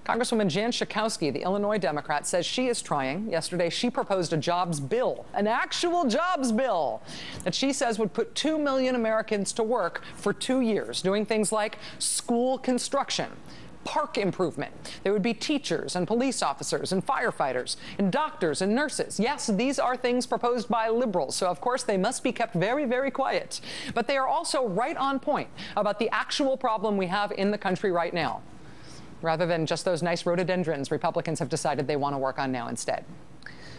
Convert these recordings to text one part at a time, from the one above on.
Congresswoman Jan Schakowsky, the Illinois Democrat, says she is trying. Yesterday, she proposed a jobs bill, an actual jobs bill, that she says would put 2 million Americans to work for 2 years, doing things like school construction, park improvement. There would be teachers and police officers and firefighters and doctors and nurses. Yes, these are things proposed by liberals, so of course they must be kept very, very quiet. But they are also right on point about the actual problem we have in the country right now, rather than just those nice rhododendrons Republicans have decided they want to work on now instead.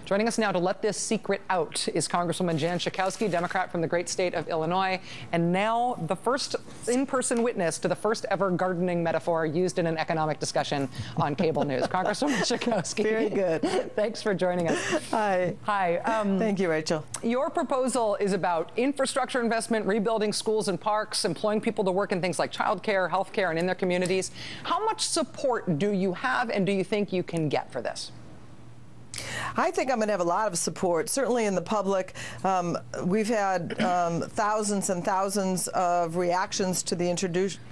Joining us now to let this secret out is Congresswoman Jan Schakowsky, Democrat from the great state of Illinois, and now the first in-person witness to the first ever gardening metaphor used in an economic discussion on cable news. Congresswoman Schakowsky. Very good. Thanks for joining us. Hi. Hi. Thank you, Rachel. Your proposal is about infrastructure investment, rebuilding schools and parks, employing people to work in things like childcare, healthcare, and in their communities. How much support do you have, and do you think you can get for this? I think I'm going to have a lot of support, certainly in the public. We've had thousands and thousands of reactions to the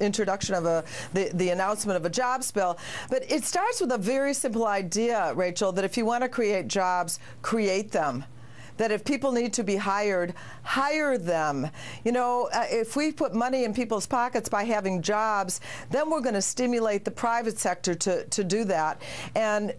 introduction of the announcement of a jobs bill. But it starts with a very simple idea, Rachel, that if you want to create jobs, create them. That if people need to be hired, hire them. You know, if we put money in people's pockets by having jobs, then we're going to stimulate the private sector to do that. And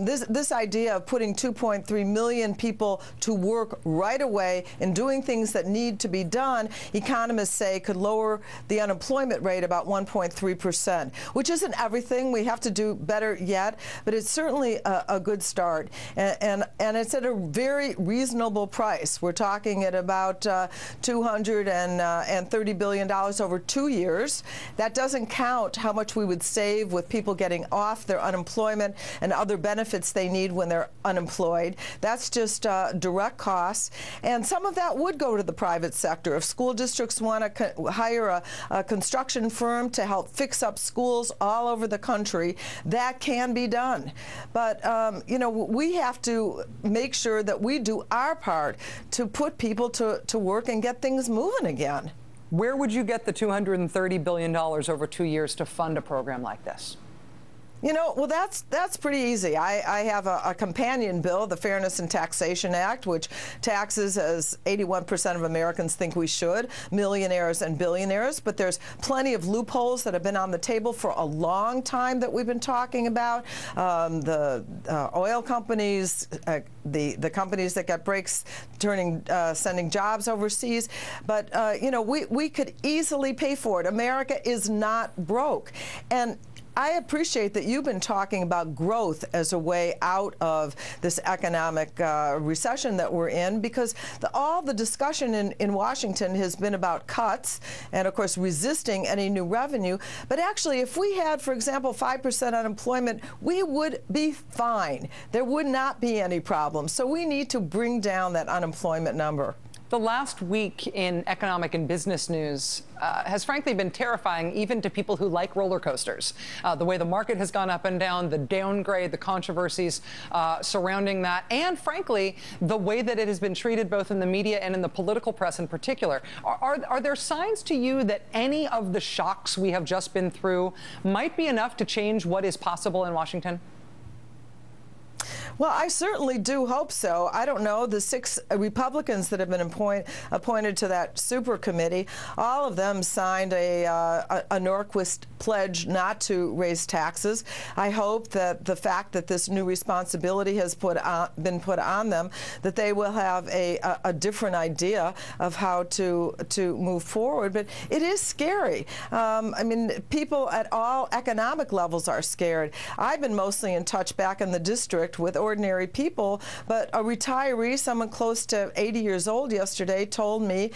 this idea of putting 2.3 million people to work right away and doing things that need to be done, economists say could lower the unemployment rate about 1.3%, which isn't everything. We have to do better yet, but it's certainly a good start. And it's at a very reasonable price. We're talking at about $230 billion over 2 years. That doesn't count how much we would save with people getting off their unemployment and other benefits they need when they're unemployed. That's just direct costs. And some of that would go to the private sector. If school districts want to hire a construction firm to help fix up schools all over the country, that can be done. But, you know, we have to make sure that we do our part to put people to work and get things moving again. Where would you get the $230 billion over 2 years to fund a program like this? You know, well, that's pretty easy. I have a companion bill, the Fairness and Taxation Act, which taxes, as 81% of Americans think we should, millionaires and billionaires. But there's plenty of loopholes that have been on the table for a long time that we've been talking about. The oil companies, the companies that got breaks sending jobs overseas. But, you know, we could easily pay for it. America is not broke. And I appreciate that you've been talking about growth as a way out of this economic recession that we're in, because all the discussion in Washington has been about cuts and, of course, resisting any new revenue. But actually, if we had, for example, 5% unemployment, we would be fine. There would not be any problem. So we need to bring down that unemployment number. The last week in economic and business news has frankly been terrifying, even to people who like roller coasters. The way the market has gone up and down, the downgrade, the controversies surrounding that, and frankly, the way that it has been treated both in the media and in the political press in particular. Are there signs to you that any of the shocks we have just been through might be enough to change what is possible in Washington? Well, I certainly do hope so. I don't know. The 6 Republicans that have been appointed to that super committee, all of them signed a Norquist pledge not to raise taxes. I hope that the fact that this new responsibility has been put on them, that they will have a different idea of how to move forward. But it is scary. I mean, people at all economic levels are scared. I've been mostly in touch back in the district with ordinary people, but a retiree, someone close to 80 years old yesterday, told me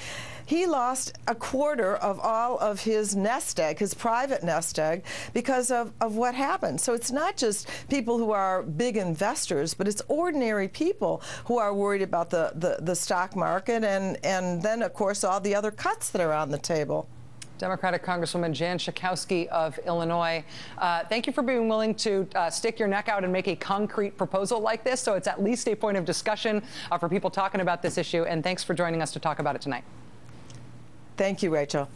he lost a quarter of all of his nest egg, his private nest egg, because of what happened. So it's not just people who are big investors, but it's ordinary people who are worried about the stock market and then, of course, all the other cuts that are on the table. Democratic Congresswoman Jan Schakowsky of Illinois. Thank you for being willing to stick your neck out and make a concrete proposal like this, so it's at least a point of discussion for people talking about this issue. And thanks for joining us to talk about it tonight. Thank you, Rachel.